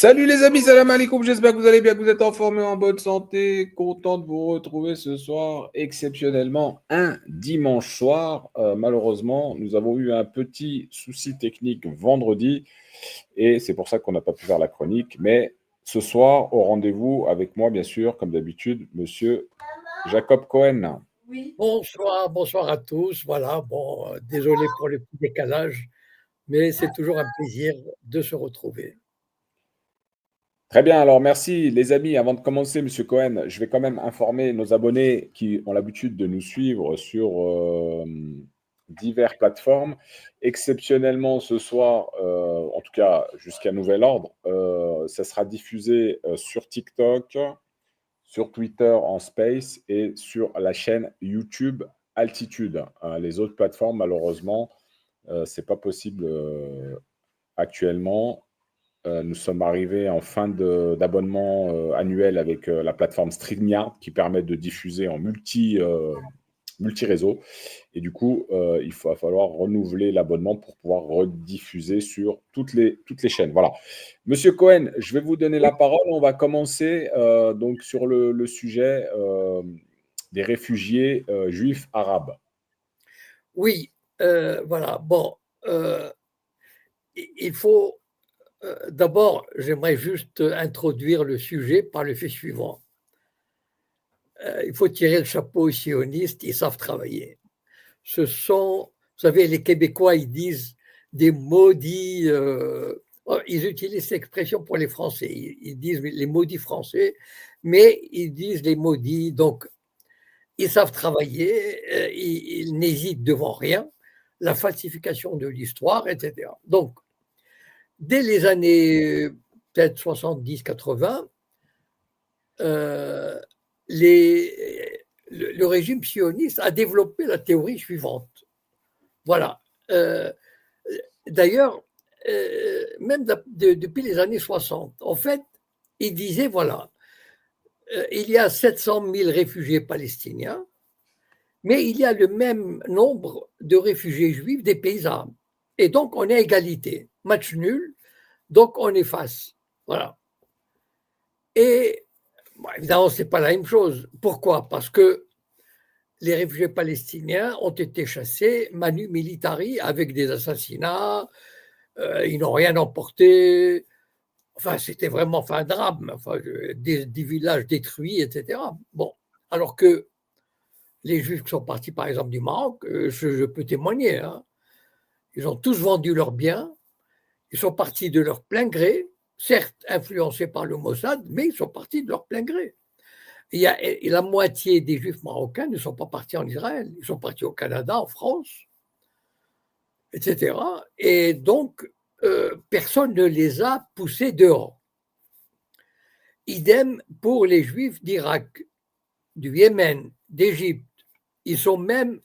Salut les amis, salam alaikum, j'espère que vous allez bien, que vous êtes en forme et en bonne santé. Content de vous retrouver ce soir, exceptionnellement un dimanche soir. Malheureusement, nous avons eu un petit souci technique vendredi et c'est pour ça qu'on n'a pas pu faire la chronique. Mais ce soir, au rendez-vous avec moi, bien sûr, comme d'habitude, monsieur Jacob Cohen. Bonsoir, bonsoir à tous. Voilà, bon, désolé pour le petit décalage, mais c'est toujours un plaisir de se retrouver. Très bien, alors merci les amis. Avant de commencer, Monsieur Cohen, je vais quand même informer nos abonnés qui ont l'habitude de nous suivre sur diverses plateformes. Exceptionnellement, ce soir, en tout cas jusqu'à nouvel ordre, ça sera diffusé sur TikTok, sur Twitter en Space et sur la chaîne YouTube Altitude. Les autres plateformes, malheureusement, c'est pas possible actuellement. Nous sommes arrivés en fin d'abonnement annuel avec la plateforme StreamYard qui permet de diffuser en multi-réseau. Et du coup, il va falloir renouveler l'abonnement pour pouvoir rediffuser sur toutes les chaînes. Voilà. Monsieur Cohen, je vais vous donner la parole. On va commencer donc sur le sujet des réfugiés juifs arabes. Oui, voilà, bon, il faut d'abord, j'aimerais juste introduire le sujet par le fait suivant. Il faut tirer le chapeau aux sionistes, ils savent travailler. Ce sont, vous savez, les Québécois, ils disent des maudits. Ils utilisent cette expression pour les Français. Ils disent les maudits français, mais ils disent les maudits. Donc, ils savent travailler, ils n'hésitent devant rien, la falsification de l'histoire, etc. Donc, dès les années peut-être 70-80, le régime sioniste a développé la théorie suivante. Voilà. D'ailleurs, même depuis les années 60, en fait, il disait, voilà, il y a 700 000 réfugiés palestiniens, mais il y a le même nombre de réfugiés juifs des pays arabes. Et donc, on est à égalité. Match nul, donc on efface. Voilà. Et bon, évidemment, ce n'est pas la même chose. Pourquoi? Parce que les réfugiés palestiniens ont été chassés manu militari avec des assassinats, ils n'ont rien emporté. Enfin, c'était vraiment un drame. Enfin, des villages détruits, etc. Bon, alors que les Juifs qui sont partis, par exemple, du Maroc, je peux témoigner, hein, ils ont tous vendu leurs biens, ils sont partis de leur plein gré, certes influencés par le Mossad, mais ils sont partis de leur plein gré. Et la moitié des Juifs marocains ne sont pas partis en Israël, ils sont partis au Canada, en France, etc. Et donc, personne ne les a poussés dehors. Idem pour les Juifs d'Irak, du Yémen, d'Égypte. Ils sont même,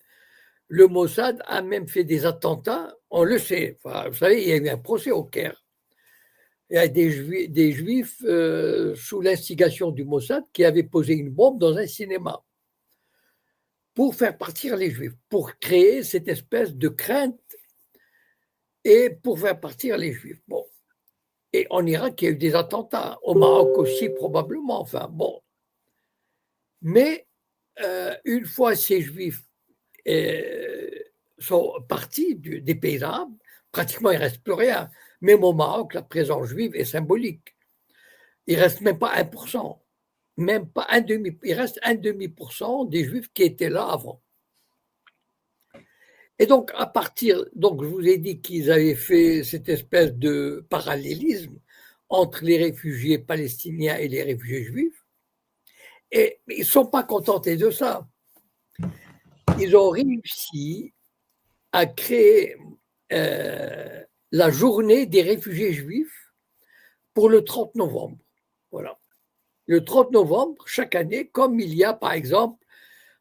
le Mossad a même fait des attentats, on le sait. Enfin, vous savez, il y a eu un procès au Caire. Il y a des Juifs sous l'instigation du Mossad qui avaient posé une bombe dans un cinéma pour faire partir les Juifs, pour créer cette espèce de crainte et pour faire partir les Juifs. Bon. Et en Irak, il y a eu des attentats, au Maroc aussi probablement, enfin bon. Mais une fois ces Juifs sont partis des pays arabes, pratiquement il ne reste plus rien. Même au Maroc, la présence juive est symbolique. Il ne reste même pas 1%, même pas un demi, il reste 1,5% des Juifs qui étaient là avant. Et donc, à partir, donc je vous ai dit qu'ils avaient fait cette espèce de parallélisme entre les réfugiés palestiniens et les réfugiés juifs. Et ils ne sont pas contentés de ça. Ils ont réussi à créer la journée des réfugiés juifs pour le 30 novembre. Voilà. Le 30 novembre, chaque année, comme il y a, par exemple,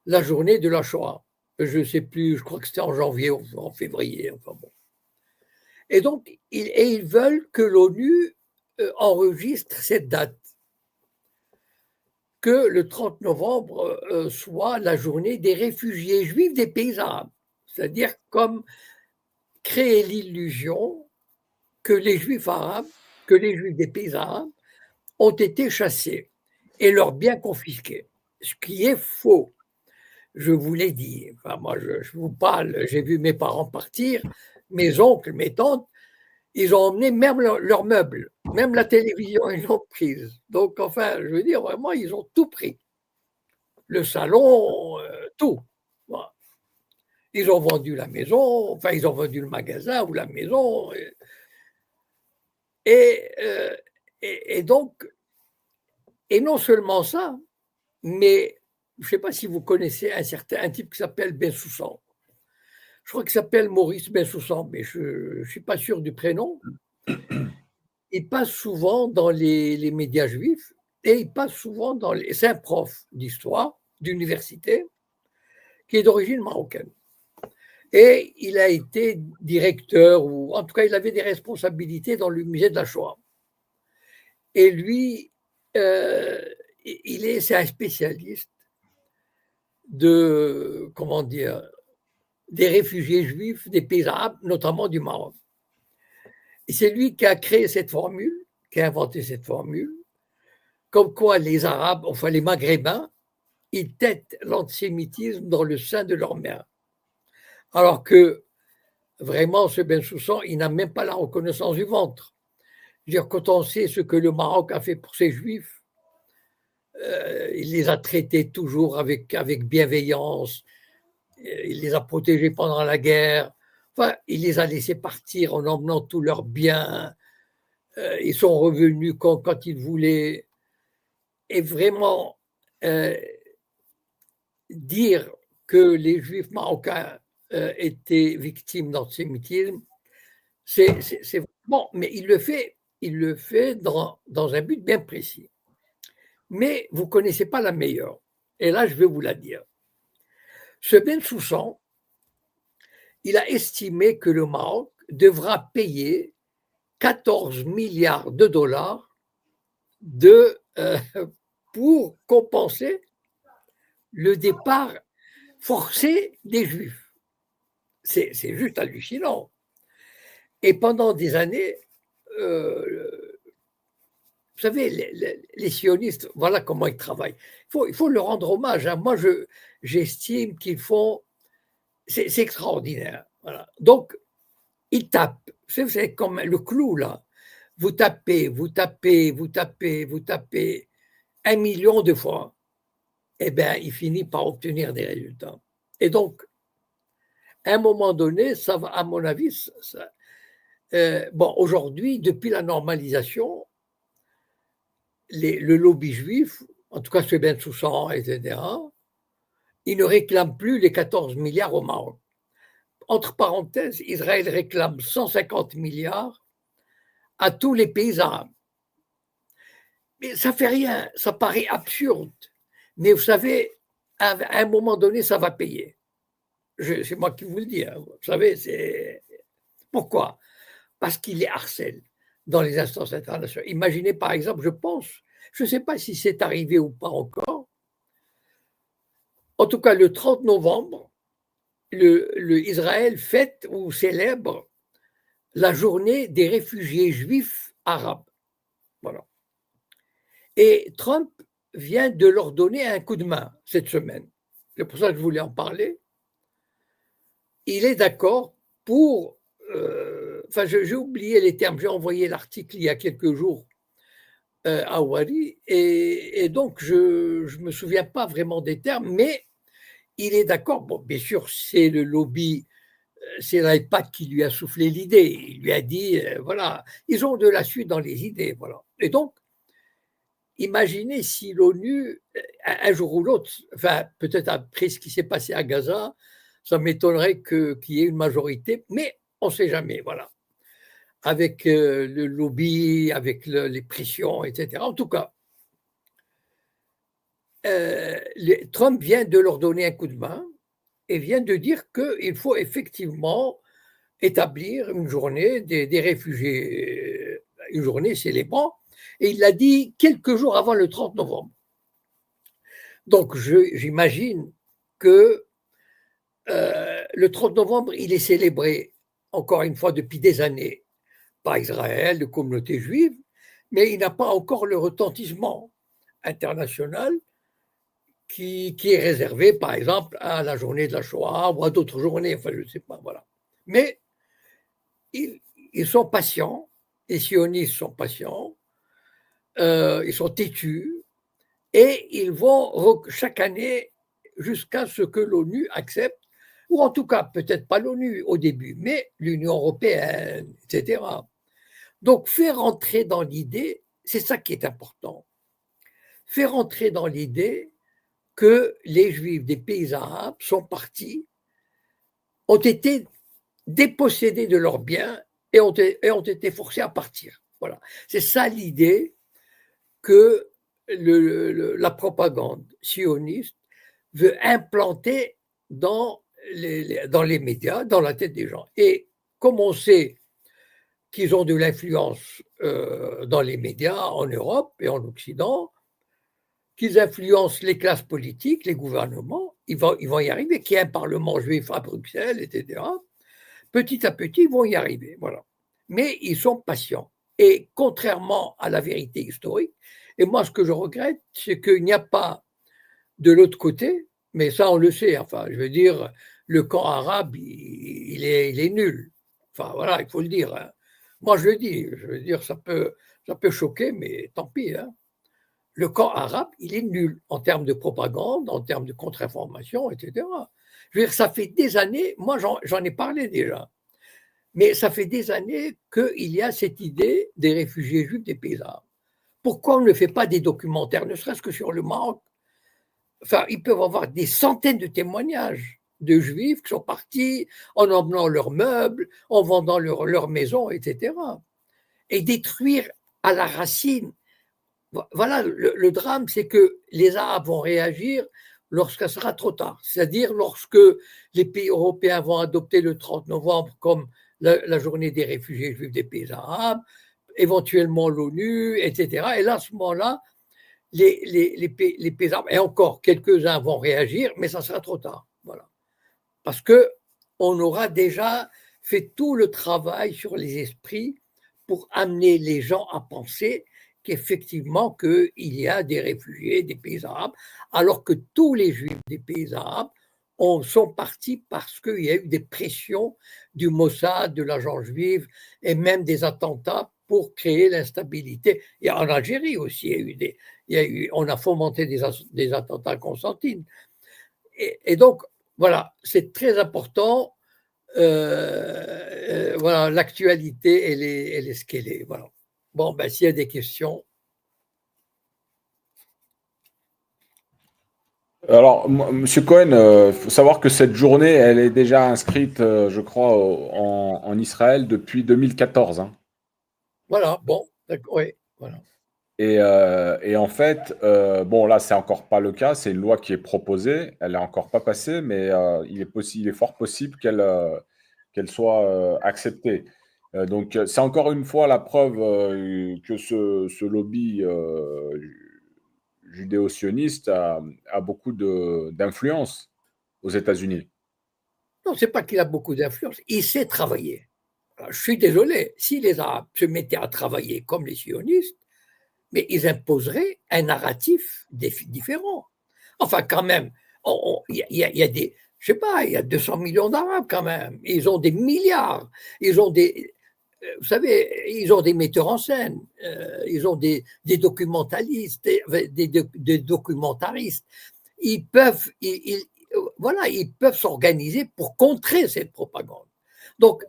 la journée de la Shoah. Je ne sais plus, je crois que c'était en janvier ou en février. Enfin bon. Et donc, ils veulent que l'ONU enregistre cette date, que le 30 novembre soit la journée des réfugiés juifs des pays arabes. C'est-à-dire comme créer l'illusion que les juifs arabes que les Juifs des pays arabes ont été chassés et leurs biens confisqués, ce qui est faux. Je vous l'ai dit. Enfin, moi, je vous parle, j'ai vu mes parents partir, mes oncles, mes tantes, ils ont emmené même leurs meubles, même la télévision, ils l'ont prise. Donc, enfin, je veux dire, vraiment, ils ont tout pris. Le salon, tout. Voilà. Ils ont vendu la maison, enfin, ils ont vendu le magasin ou la maison. Et donc, et non seulement ça, mais je ne sais pas si vous connaissez un type qui s'appelle Bensoussan. Je crois qu'il s'appelle Maurice Bensoussan, mais je ne suis pas sûr du prénom. Il passe souvent dans les médias juifs et il passe souvent dans les. C'est un prof d'histoire d'université qui est d'origine marocaine. Et il a été directeur, ou en tout cas, il avait des responsabilités dans le musée de la Shoah. Et lui, c'est un spécialiste de, comment dire, des réfugiés juifs des pays arabes, notamment du Maroc. Et c'est lui qui a créé cette formule, qui a inventé cette formule, comme quoi les Arabes, enfin les Maghrébins, ils têtent l'antisémitisme dans le sein de leur mère. Alors que vraiment, ce Bensoussan, il n'a même pas la reconnaissance du ventre. Je veux dire, quand on sait ce que le Maroc a fait pour ses Juifs, il les a traités toujours avec bienveillance, il les a protégés pendant la guerre, enfin, il les a laissés partir en emmenant tous leurs biens, ils sont revenus quand ils voulaient. Et vraiment, dire que les Juifs marocains étaient victimes d'antisémitisme, c'est bon, mais il le fait dans un but bien précis. Mais vous ne connaissez pas la meilleure. Et là, je vais vous la dire. Ce Bensoussan, il a estimé que le Maroc devra payer 14 milliards de dollars pour compenser le départ forcé des Juifs. C'est juste hallucinant. Et pendant des années, vous savez, les sionistes, voilà comment ils travaillent. Il faut leur rendre hommage. Hein. Moi, j'estime qu'ils font. C'est extraordinaire. Voilà. Donc, ils tapent. C'est comme le clou, là. Vous tapez, vous tapez, vous tapez, vous tapez 1 million de fois. Eh bien, il finit par obtenir des résultats. Et donc, à un moment donné, ça va, à mon avis, bon, aujourd'hui, depuis la normalisation, le lobby juif, en tout cas chez Bensoussan, etc., il ne réclame plus les 14 milliards au Maroc. Entre parenthèses, Israël réclame 150 milliards à tous les pays arabes. Mais ça ne fait rien, ça paraît absurde. Mais vous savez, à un moment donné, ça va payer. C'est moi qui vous le dis. Hein. Vous savez, c'est. Pourquoi? Parce qu'il les harcèle dans les instances internationales. Imaginez par exemple, je pense, je ne sais pas si c'est arrivé ou pas encore, en tout cas le 30 novembre, le Israël fête ou célèbre la journée des réfugiés juifs arabes. Voilà. Et Trump vient de leur donner un coup de main cette semaine. C'est pour ça que je voulais en parler. Il est d'accord pour. Enfin, j'ai oublié les termes. J'ai envoyé l'article il y a quelques jours à Wari, et donc je ne me souviens pas vraiment des termes, mais il est d'accord. Bon, bien sûr, c'est le lobby, c'est l'iPad qui lui a soufflé l'idée. Il lui a dit, voilà, ils ont de la suite dans les idées, voilà. Et donc, imaginez si l'ONU, un jour ou l'autre, enfin, peut-être après ce qui s'est passé à Gaza, ça m'étonnerait qu'il y ait une majorité, mais on ne sait jamais, voilà. Avec le lobby, avec les pressions, etc. En tout cas, Trump vient de leur donner un coup de main et vient de dire qu'il faut effectivement établir une journée des réfugiés, une journée célébrant, et il l'a dit quelques jours avant le 30 novembre. Donc j'imagine que le 30 novembre, il est célébré, encore une fois, depuis des années, par Israël, de communautés juives, mais il n'a pas encore le retentissement international qui est réservé, par exemple, à la journée de la Shoah ou à d'autres journées, enfin, je ne sais pas, voilà. Mais ils sont patients, les sionistes sont patients, ils sont têtus, et ils vont chaque année jusqu'à ce que l'ONU accepte, ou en tout cas, peut-être pas l'ONU au début, mais l'Union européenne, etc. Donc, faire entrer dans l'idée, c'est ça qui est important, faire entrer dans l'idée que les Juifs des pays arabes sont partis, ont été dépossédés de leurs biens et ont été forcés à partir. Voilà. C'est ça l'idée que la propagande sioniste veut implanter dans les médias, dans la tête des gens. Et comme on sait qu'ils ont de l'influence dans les médias en Europe et en Occident, qu'ils influencent les classes politiques, les gouvernements, ils vont y arriver, qu'il y ait un parlement juif à Bruxelles, etc. Petit à petit, ils vont y arriver. Voilà. Mais ils sont patients. Et contrairement à la vérité historique, et moi ce que je regrette, c'est qu'il n'y a pas de l'autre côté, mais ça on le sait, enfin je veux dire, le camp arabe, il est nul. Enfin voilà, il faut le dire. Hein. Moi je le dis, je veux dire, ça peut choquer, mais tant pis. Hein. Le camp arabe, il est nul en termes de propagande, en termes de contre-information, etc. Je veux dire, ça fait des années, moi j'en ai parlé déjà, mais ça fait des années qu'il y a cette idée des réfugiés juifs des pays arabes. Pourquoi on ne fait pas des documentaires, ne serait-ce que sur le Maroc? Enfin, ils peuvent avoir des centaines de témoignages de juifs qui sont partis en emmenant leurs meubles, en vendant leurs maisons, etc. Et détruire à la racine. Voilà, le drame, c'est que les Arabes vont réagir lorsqu'il sera trop tard. C'est-à-dire lorsque les pays européens vont adopter le 30 novembre comme la journée des réfugiés juifs des pays arabes, éventuellement l'ONU, etc. Et là, à ce moment-là, les pays arabes, et encore quelques-uns vont réagir, mais ça sera trop tard. Voilà. Parce qu'on aura déjà fait tout le travail sur les esprits pour amener les gens à penser qu'effectivement qu'il y a des réfugiés des pays arabes, alors que tous les juifs des pays arabes sont partis parce qu'il y a eu des pressions du Mossad, de l'agent juif, et même des attentats pour créer l'instabilité. Et en Algérie aussi, on a fomenté des attentats à Constantine. Et donc, voilà, c'est très important. Voilà, l'actualité, elle est ce qu'elle est. Voilà. Bon, ben, s'il y a des questions. Alors, Monsieur Cohen, il faut savoir que cette journée, elle est déjà inscrite, je crois, en Israël depuis 2014. Hein. Voilà, bon, oui, voilà. Et en fait, bon, là, c'est encore pas le cas. C'est une loi qui est proposée. Elle n'est encore pas passée, mais il est fort possible qu'elle soit acceptée. Donc, c'est encore une fois la preuve que ce lobby judéo-sioniste a beaucoup d'influence aux États-Unis. Non, c'est pas qu'il a beaucoup d'influence, il sait travailler. Alors, je suis désolé, si les Arabes se mettaient à travailler comme les sionistes, mais ils imposeraient un narratif différent. Enfin, quand même, il y a des, je sais pas, il y a 200 millions d'Arabes quand même. Ils ont des milliards. Ils ont vous savez, ils ont des metteurs en scène. Ils ont des documentalistes, des documentaristes. Ils peuvent, voilà, ils peuvent s'organiser pour contrer cette propagande. Donc,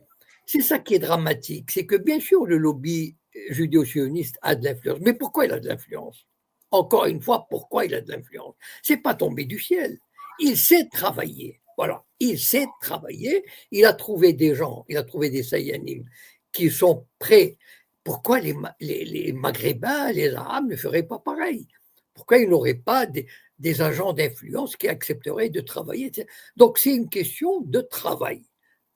c'est ça qui est dramatique. C'est que bien sûr, le lobby judéo-sioniste a de l'influence. Mais pourquoi il a de l'influence? Encore une fois, pourquoi il a de l'influence? C'est pas tombé du ciel. Il sait travailler. Voilà. Il sait travailler. Il a trouvé des gens, il a trouvé des Sayanim qui sont prêts. Pourquoi les Maghrébins, les Arabes ne feraient pas pareil? Pourquoi ils n'auraient pas des agents d'influence qui accepteraient de travailler? Donc, c'est une question de travail,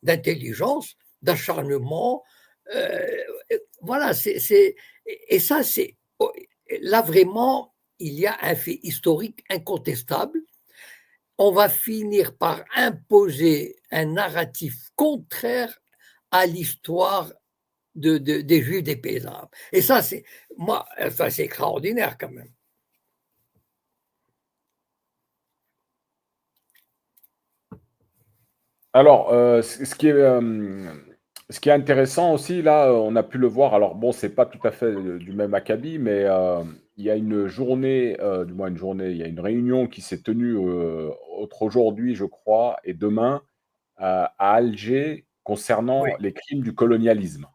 d'intelligence, d'acharnement. Euh, voilà, et ça, c'est là vraiment, il y a un fait historique incontestable. On va finir par imposer un narratif contraire à l'histoire des Juifs des pays arabes. Et ça, c'est extraordinaire quand même. Alors, ce qui est intéressant aussi, là, on a pu le voir. Alors bon, c'est pas tout à fait du même acabit, mais il y a une journée, du moins une journée, il y a une réunion qui s'est tenue entre aujourd'hui, je crois, et demain à Alger Oui, concernant les crimes du colonialisme.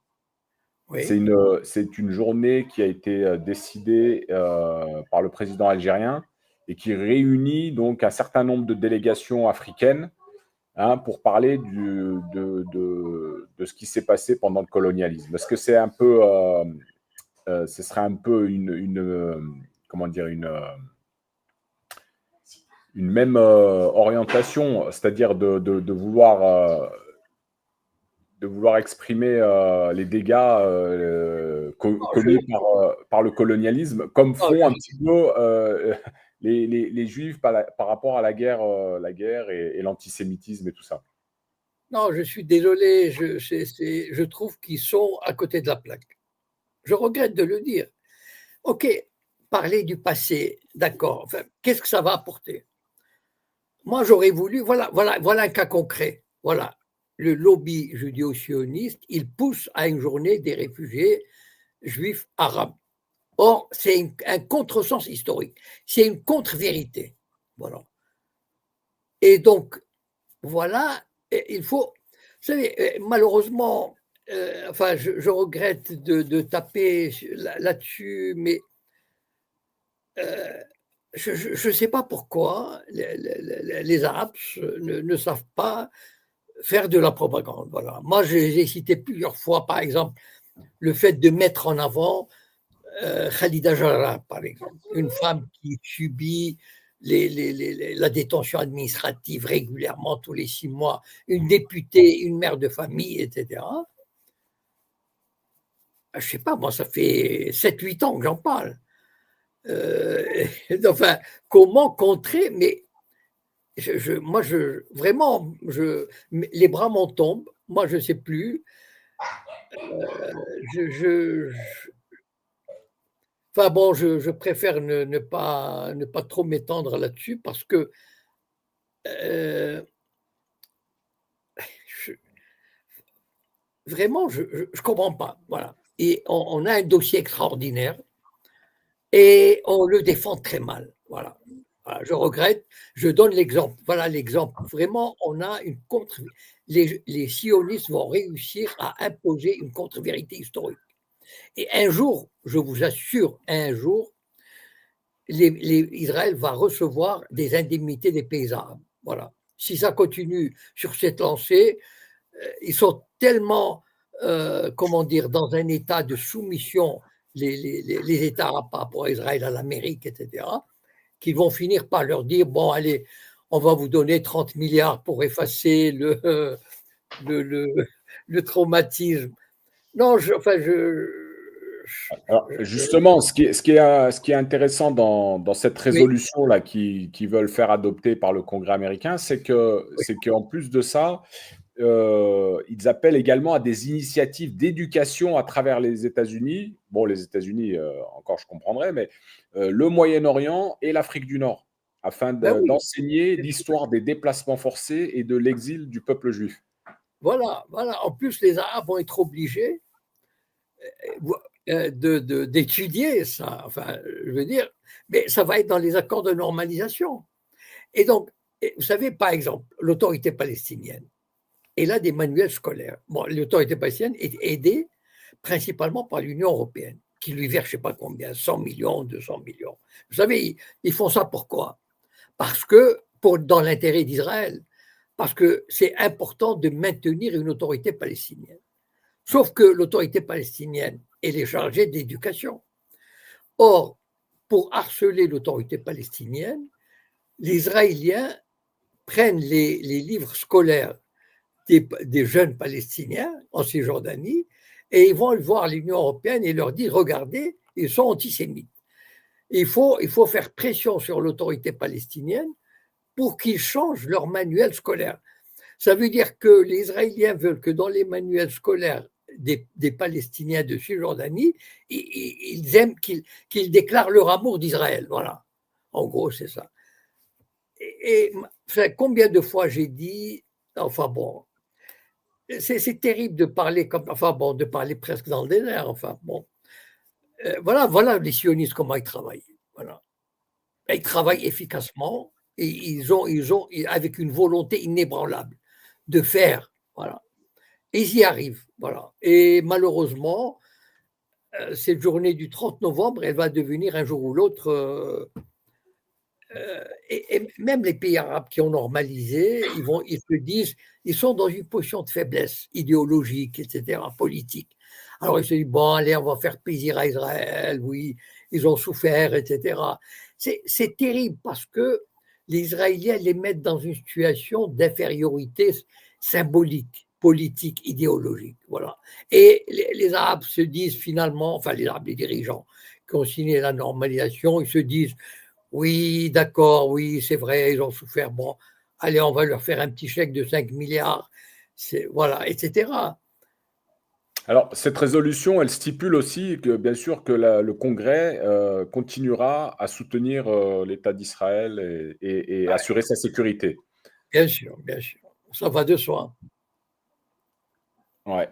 oui, C'est une journée qui a été décidée par le président algérien et qui réunit donc un certain nombre de délégations africaines, hein, pour parler de ce qui s'est passé pendant le colonialisme. Est-ce que c'est un peu, ce serait un peu comment dire, une même orientation, c'est-à-dire de vouloir exprimer les dégâts non, commis par le colonialisme, comme non, font un petit peu les Juifs par rapport à la guerre et l'antisémitisme et tout ça. non, je suis désolé, je trouve qu'ils sont à côté de la plaque. Je regrette de le dire. OK, parler du passé, d'accord. Enfin, qu'est-ce que ça va apporter? Moi, j'aurais voulu, voilà un cas concret. Voilà, le lobby judéo-sioniste, il pousse à une journée des réfugiés juifs arabes. Or, c'est un contresens historique, c'est une contre-vérité. Voilà. Et donc, voilà, il faut, vous savez, malheureusement, enfin, je regrette de taper là-dessus, mais je ne sais pas pourquoi les Arabes ne savent pas faire de la propagande. Voilà. Moi, j'ai cité plusieurs fois, par exemple, le fait de mettre en avant Khalida Jarrah, par exemple, une femme qui subit la détention administrative régulièrement tous les 6 mois, une députée, une mère de famille, etc. Je ne sais pas, moi, ça fait 7-8 ans que j'en parle. Enfin, comment contrer, mais moi, vraiment, les bras m'en tombent. Moi, je ne sais plus. Enfin bon, je préfère ne pas trop m'étendre là-dessus parce que euh, je- vraiment, je ne comprends pas. Voilà. Et on a un dossier extraordinaire et on le défend très mal. Voilà. Voilà, je regrette, je donne l'exemple. Voilà l'exemple. Vraiment, on a une contre. Les sionistes vont réussir à imposer une contre-vérité historique. Et un jour, je vous assure, un jour, Israël va recevoir des indemnités des pays arabes. Voilà. Si ça continue sur cette lancée, ils sont tellement, comment dire, dans un état de soumission, les États arabes par rapport à Israël, à l'Amérique, etc., qu'ils vont finir par leur dire, bon, allez, on va vous donner 30 milliards pour effacer le, le, le traumatisme. Non, Alors, je- justement, ce qui est intéressant dans cette oui, résolution-là qui veulent faire adopter par le Congrès américain, oui, c'est qu'en plus de ça, ils appellent également à des initiatives d'éducation à travers les États-Unis. Bon, les États-Unis, encore je comprendrais, mais le Moyen-Orient et l'Afrique du Nord, afin ben oui, d'enseigner l'histoire des déplacements forcés et de l'exil du peuple juif. voilà, voilà. En plus, les Arabes vont être obligés d'étudier ça. Enfin, je veux dire, mais ça va être dans les accords de normalisation. Et donc, vous savez, par exemple, l'autorité palestinienne, elle a des manuels scolaires. Bon, l'autorité palestinienne est aidée principalement par l'Union européenne, qui lui verse je ne sais pas combien, 100 millions, 200 millions. Vous savez, ils font ça pourquoi? Parce que, dans l'intérêt d'Israël, parce que c'est important de maintenir une autorité palestinienne. Sauf que l'autorité palestinienne, elle est chargée d'éducation. Or, pour harceler l'autorité palestinienne, les Israéliens prennent les livres scolaires des jeunes Palestiniens en Cisjordanie et ils vont voir l'Union européenne et leur dire, regardez, ils sont antisémites. Il faut faire pression sur l'autorité palestinienne pour qu'ils changent leur manuel scolaire. Ça veut dire que les Israéliens veulent que dans les manuels scolaires, des Palestiniens de Cisjordanie, ils aiment qu'ils déclarent leur amour d'Israël. Voilà. En gros, c'est ça. Enfin, combien de fois j'ai dit, enfin bon, c'est terrible de parler comme, enfin bon, de parler presque dans le désert. Enfin bon, voilà les sionistes comment ils travaillent. Voilà, ils travaillent efficacement et ils ont avec une volonté inébranlable de faire. Voilà, et ils y arrivent. Voilà, et malheureusement, cette journée du 30 novembre, elle va devenir un jour ou l'autre. Et même les pays arabes qui ont normalisé, ils se disent, ils sont dans une position de faiblesse idéologique, etc., politique. Alors ils se disent, bon, allez, on va faire plaisir à Israël, oui, ils ont souffert, etc. C'est terrible parce que les Israéliens les mettent dans une situation d'infériorité symbolique, politique, idéologique. Voilà. Et les Arabes se disent finalement, enfin les Arabes, les dirigeants qui ont signé la normalisation, ils se disent, oui, d'accord, oui, c'est vrai, ils ont souffert. Bon, allez, on va leur faire un petit chèque de 5 milliards, voilà, etc. Alors, cette résolution, elle stipule aussi que, bien sûr, que le Congrès continuera à soutenir l'État d'Israël et Ouais, assurer sa sécurité. bien sûr, ça va de soi. Ouais.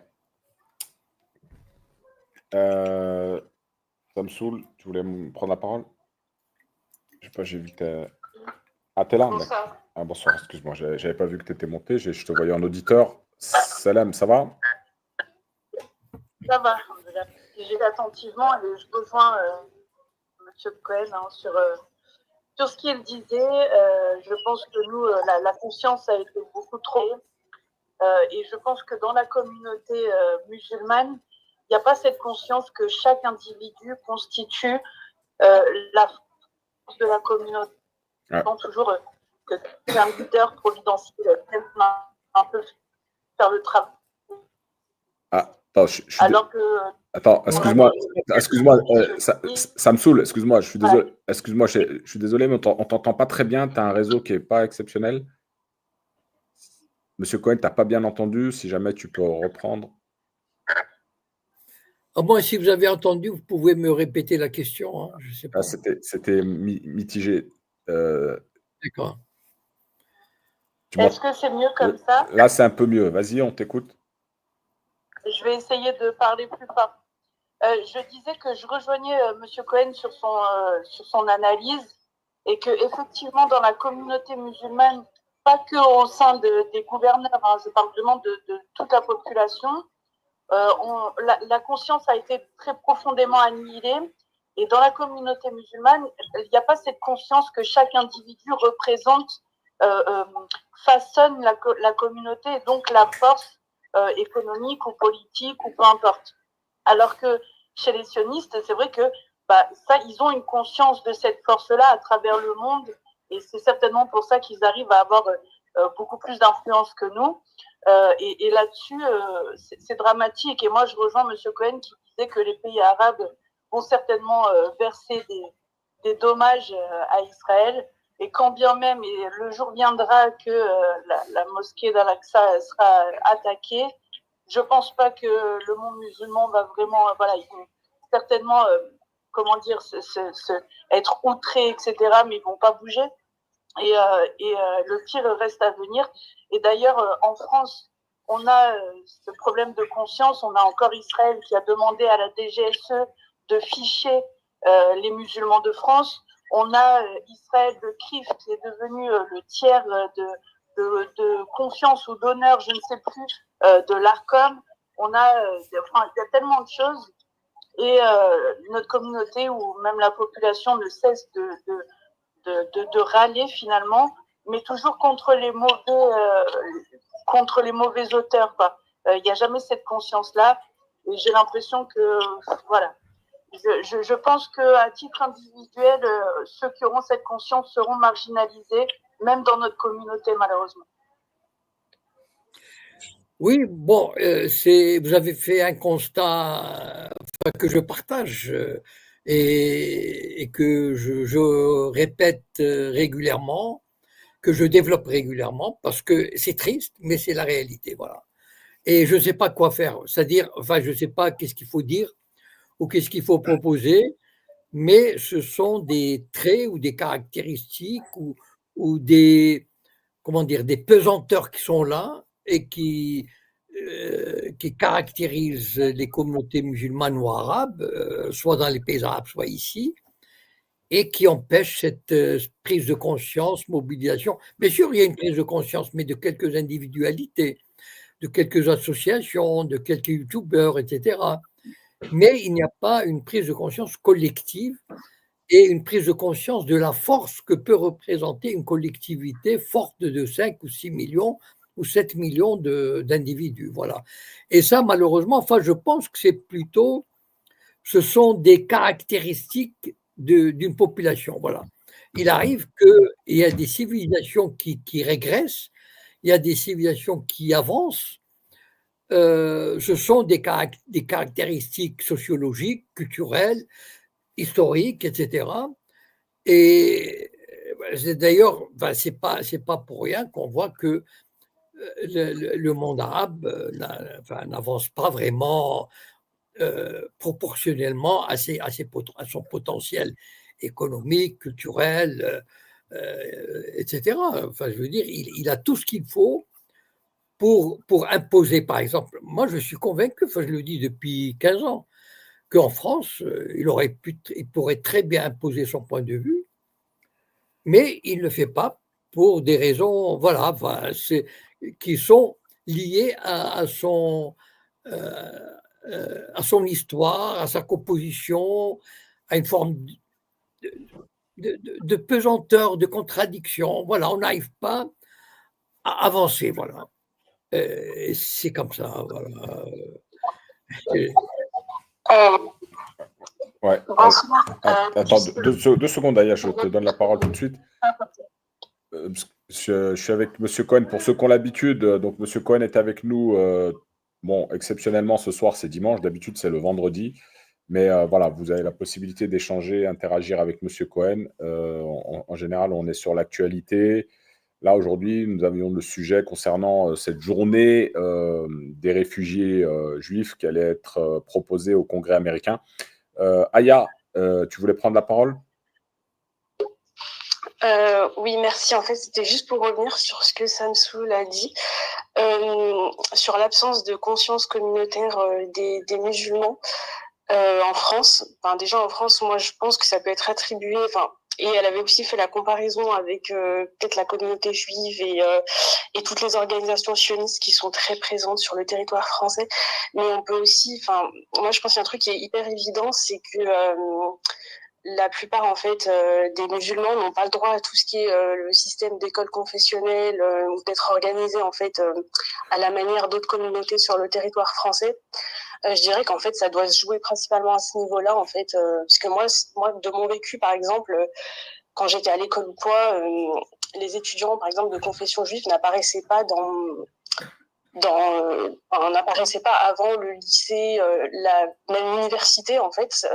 Samsoul, tu voulais me prendre la parole? Je sais pas, j'ai vu que t'es... Ah, t'es là? Bonsoir. Ah, bonsoir, excuse-moi, j'avais pas vu que tu étais monté, je te voyais en auditeur. Salam, ça va? Ça va, j'ai attentivement et je rejoins M. Cohen sur ce qu'il disait. Je pense que nous, la conscience a été beaucoup trop. Et je pense que dans la communauté musulmane, il n'y a pas cette conscience que chaque individu constitue la force de la communauté. Je pense toujours que c'est un leader providentiel, un peu faire le travail. Ah, attends, alors que attends, excuse-moi, ça me saoule, excuse-moi, je suis désolé, ouais. Excuse-moi, je suis désolé, mais on t'entend pas très bien, tu as un réseau qui est pas exceptionnel. Monsieur Cohen, tu n'as pas bien entendu, si jamais tu peux reprendre. Moi, si vous avez entendu, vous pouvez me répéter la question, hein, je sais pas. C'était mitigé. D'accord. Est-ce que c'est mieux comme ça? Là, c'est un peu mieux. Vas-y, on t'écoute. Je vais essayer de parler plus fort. Je disais que je rejoignais M. Cohen sur son analyse et que effectivement dans la communauté musulmane, pas que au sein des gouverneurs, hein, je parle vraiment de toute la population, la conscience a été très profondément annihilée. Et dans la communauté musulmane, il n'y a pas cette conscience que chaque individu représente, façonne la communauté et donc la force économique ou politique ou peu importe. Alors que chez les sionistes, c'est vrai que ils ont une conscience de cette force-là à travers le monde et c'est certainement pour ça qu'ils arrivent à avoir beaucoup plus d'influence que nous. Et là-dessus, c'est dramatique. Et moi, je rejoins M. Cohen qui disait que les pays arabes vont certainement verser des dommages à Israël. Et quand bien même, et le jour viendra que la mosquée d'Al-Aqsa sera attaquée, je ne pense pas que le monde musulman va vraiment, ils vont certainement, être outrés, etc., mais ils ne vont pas bouger. Et le pire reste à venir. Et d'ailleurs, en France, on a ce problème de conscience. On a encore Israël qui a demandé à la DGSE de ficher les musulmans de France. On a Israël de CRIF qui est devenu le tiers de confiance ou d'honneur, je ne sais plus, de l'ARCOM. Il y a tellement de choses. Et notre communauté ou même la population ne cesse de râler finalement, mais toujours contre les mauvais auteurs. Il n'y a jamais cette conscience-là. Et j'ai l'impression que, voilà, je pense qu'à titre individuel, ceux qui auront cette conscience seront marginalisés, même dans notre communauté, malheureusement. Oui, bon, vous avez fait un constat que je partage et que je répète régulièrement, que je développe régulièrement, parce que c'est triste, mais c'est la réalité, voilà. Et je ne sais pas quoi faire. C'est-à-dire, enfin, je ne sais pas qu'est-ce qu'il faut dire ou qu'est-ce qu'il faut proposer, mais ce sont des traits ou des caractéristiques ou des, comment dire, des pesanteurs qui sont là et qui caractérisent les communautés musulmanes ou arabes, soit dans les pays arabes, soit ici, et qui empêchent cette prise de conscience, mobilisation. Bien sûr, il y a une prise de conscience, mais de quelques individualités, de quelques associations, de quelques youtubeurs, etc. Mais il n'y a pas une prise de conscience collective et une prise de conscience de la force que peut représenter une collectivité forte de 5 ou 6 millions ou 7 millions d'individus. Voilà. Et ça, malheureusement, enfin, je pense que c'est plutôt, ce sont des caractéristiques d'une population. Voilà. Il arrive qu'il y a des civilisations qui régressent, il y a des civilisations qui avancent. Ce sont des caractéristiques sociologiques, culturelles, historiques, etc. Et d'ailleurs, ben, c'est pas pour rien qu'on voit que le monde arabe n'avance pas vraiment proportionnellement à son potentiel économique, culturel, etc. Enfin, je veux dire, il a tout ce qu'il faut pour imposer, par exemple. Moi, je suis convaincu, enfin, je le dis depuis 15 ans, qu'en France, il pourrait très bien imposer son point de vue, mais il ne le fait pas pour des raisons, voilà, enfin, qui sont liées à son histoire, à sa composition, à une forme de pesanteur, de contradiction. Voilà, on n'arrive pas à avancer, voilà. C'est comme ça, voilà. Ouais. Attends, 2 secondes, Aya, je te donne la parole tout de suite. Je suis avec M. Cohen. Pour ceux qui ont l'habitude, donc M. Cohen est avec nous. Bon, exceptionnellement, ce soir, c'est dimanche. D'habitude, c'est le vendredi. Mais voilà, vous avez la possibilité d'échanger, interagir avec M. Cohen. En général, on est sur l'actualité. Là, aujourd'hui, nous avions le sujet concernant cette journée des réfugiés juifs qui allait être proposée au Congrès américain. Aya, tu voulais prendre la parole ? Oui, merci. En fait, c'était juste pour revenir sur ce que Samsoul a dit, sur l'absence de conscience communautaire des musulmans en France. Enfin, déjà en France, moi, je pense que ça peut être attribué. Enfin, et elle avait aussi fait la comparaison avec peut-être la communauté juive et toutes les organisations sionistes qui sont très présentes sur le territoire français. Mais on peut aussi, enfin, moi, je pense qu'il y a un truc qui est hyper évident, c'est que la plupart en fait des musulmans n'ont pas le droit à tout ce qui est le système d'école confessionnelle ou d'être organisés en fait à la manière d'autres communautés sur le territoire français. Je dirais qu'en fait ça doit se jouer principalement à ce niveau-là en fait parce que moi de mon vécu par exemple quand j'étais à l'école ou quoi les étudiants par exemple de confession juive n'apparaissaient pas n'apparaissait pas avant le lycée, même l'université en fait.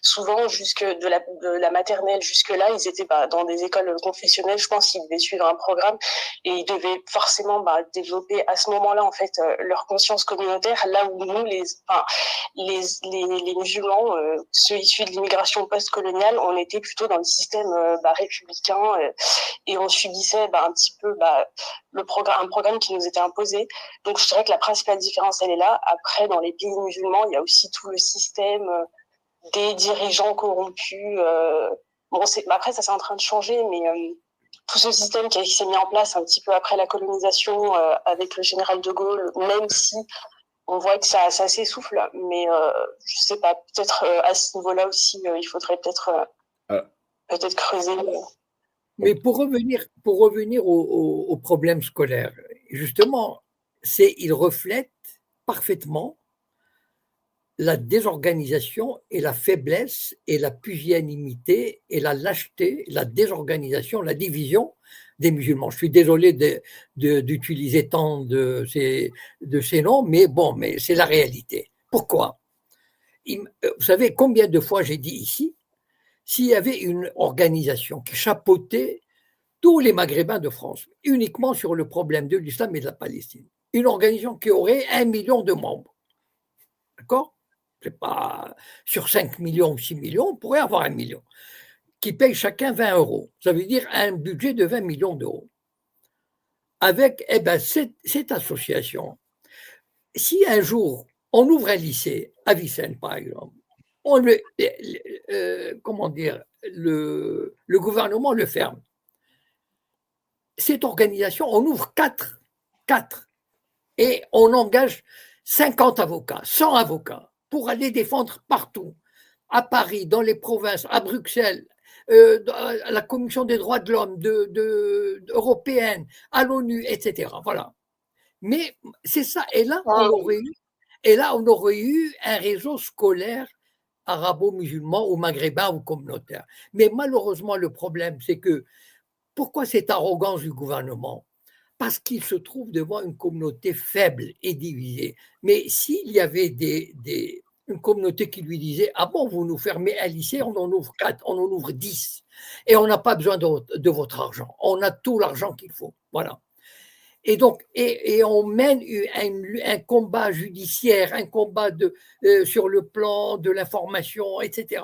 Souvent jusque de la maternelle jusque là, ils étaient dans des écoles confessionnelles. Je pense qu'ils devaient suivre un programme et ils devaient forcément développer à ce moment-là en fait leur conscience communautaire. Là où nous les musulmans, ceux issus de l'immigration post-coloniale, on était plutôt dans le système républicain et on subissait un petit peu un programme qui nous était imposé. Donc, je dirais que la principale différence, elle est là. Après, dans les pays musulmans, il y a aussi tout le système des dirigeants corrompus. Après, ça, c'est en train de changer, mais tout ce système qui s'est mis en place un petit peu après la colonisation avec le général de Gaulle, même si on voit que ça s'essouffle, mais je sais pas, peut-être à ce niveau-là aussi, il faudrait peut-être creuser. Mais pour revenir au problème scolaire, justement, il reflète parfaitement la désorganisation et la faiblesse et la pusillanimité et la lâcheté, la désorganisation, la division des musulmans. Je suis désolé d'utiliser tant de ces noms, mais bon, mais c'est la réalité. Pourquoi ? Vous savez combien de fois j'ai dit ici, s'il y avait une organisation qui chapeautait tous les Maghrébins de France, uniquement sur le problème de l'islam et de la Palestine, une organisation qui aurait 1 million de membres. D'accord? C'est pas sur 5 millions ou 6 millions, on pourrait avoir 1 million, qui paye chacun 20 euros. Ça veut dire un budget de 20 millions d'euros. Avec cette association, si un jour on ouvre un lycée à Vicenne, par exemple, comment dire, le gouvernement le ferme. Cette organisation, on ouvre 4, et on engage 50 avocats, 100 avocats, pour aller défendre partout, à Paris, dans les provinces, à Bruxelles, à la Commission des droits de l'homme européenne, à l'ONU, etc. Voilà. Mais c'est ça. Et là, on aurait eu un réseau scolaire arabo-musulman ou maghrébin ou communautaire. Mais malheureusement, le problème, c'est que pourquoi cette arrogance du gouvernement? Parce qu'il se trouve devant une communauté faible et divisée. Mais s'il y avait une communauté qui lui disait « Ah bon, vous nous fermez un lycée, on en ouvre 4, on en ouvre 10, et on n'a pas besoin de votre argent, on a tout l'argent qu'il faut. » Voilà. Et donc, et on mène un combat judiciaire, un combat sur le plan de l'information, etc.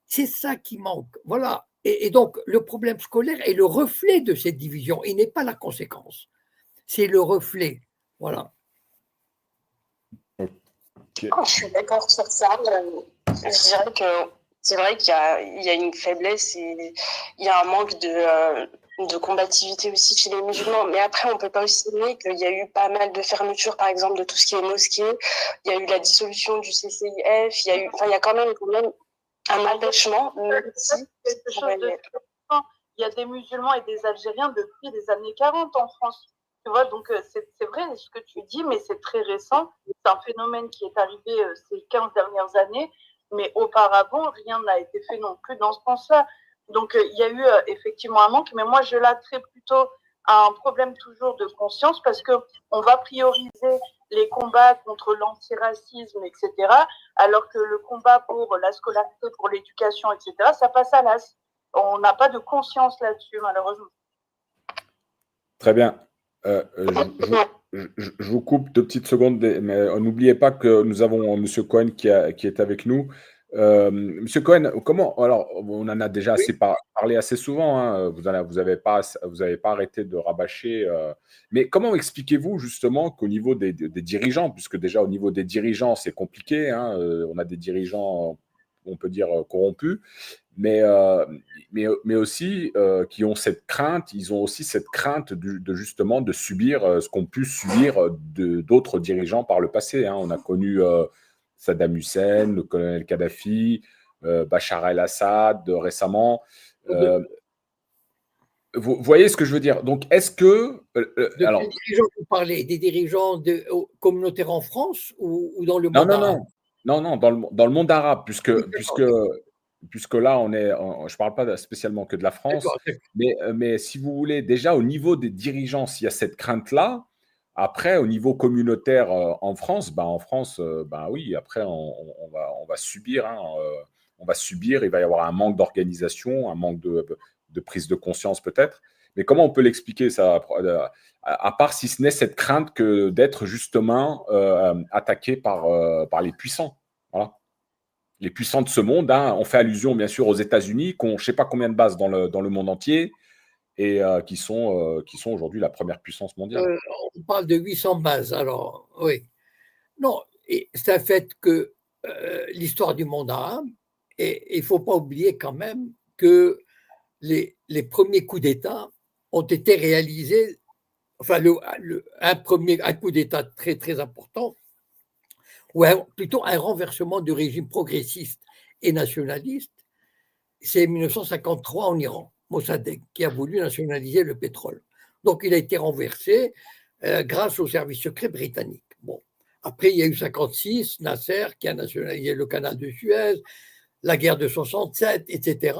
C'est ça qui manque. Voilà. Et donc, le problème scolaire est le reflet de cette division. Il n'est pas la conséquence. C'est le reflet. Voilà. Okay. Je suis d'accord sur ça. Je dirais que c'est vrai qu'il y a une faiblesse et il y a un manque de combativité aussi chez les musulmans. Mais après, on ne peut pas aussi nier qu'il y a eu pas mal de fermetures, par exemple, de tout ce qui est mosquée. Il y a eu la dissolution du CCIF. Il y a quand même un empêchement. Il y a des musulmans et des Algériens depuis les années 40 en France. Tu vois, donc c'est vrai ce que tu dis, mais c'est très récent. C'est un phénomène qui est arrivé ces 15 dernières années, mais auparavant, rien n'a été fait non plus dans ce sens-là. Donc, il y a eu effectivement un manque, mais moi, je l'attrais plutôt à un problème toujours de conscience parce qu'on va prioriser les combats contre l'antiracisme, etc., alors que le combat pour la scolarité, pour l'éducation, etc., ça passe à l'as. On n'a pas de conscience là-dessus, malheureusement. Très bien. Je vous coupe 2 petites secondes, mais n'oubliez pas que nous avons M. Cohen qui est avec nous. Monsieur Cohen, alors, on en a déjà assez parlé assez souvent, hein, vous n'avez pas arrêté de rabâcher, mais comment expliquez-vous justement qu'au niveau des dirigeants, puisque déjà au niveau des dirigeants c'est compliqué, hein, on a des dirigeants, on peut dire corrompus, mais aussi qui ont cette crainte, ils ont aussi cette crainte justement de subir ce qu'ont pu subir d'autres dirigeants par le passé, hein. On a connu Saddam Hussein, le colonel Kadhafi, Bachar el-Assad récemment. Vous voyez ce que je veux dire? Donc, est-ce que… alors, des dirigeants, vous parlez des dirigeants communautaires en France ou dans le monde arabe? Non, dans le monde arabe, puisque là, je ne parle pas spécialement que de la France, mais si vous voulez, déjà au niveau des dirigeants, s'il y a cette crainte-là, après, au niveau communautaire en France, oui, après, on va subir, hein, il va y avoir un manque d'organisation, un manque de prise de conscience peut-être. Mais comment on peut l'expliquer ça, à part si ce n'est cette crainte que d'être justement attaqué par les puissants. Voilà. Les puissants de ce monde, hein, on fait allusion bien sûr aux États-Unis, qui ont je ne sais pas combien de bases dans le monde entier, et qui sont aujourd'hui la première puissance mondiale. On parle de 800 bases, alors oui. Non, c'est un fait que l'histoire du monde arabe, et il ne faut pas oublier quand même que les premiers coups d'État ont été réalisés, enfin un coup d'État très très important, ou plutôt un renversement du régime progressiste et nationaliste, c'est 1953 en Iran. Mossadegh, qui a voulu nationaliser le pétrole. Donc, il a été renversé grâce aux services secrets britanniques. Bon. Après, il y a eu 1956, Nasser, qui a nationalisé le canal de Suez, la guerre de 67, etc.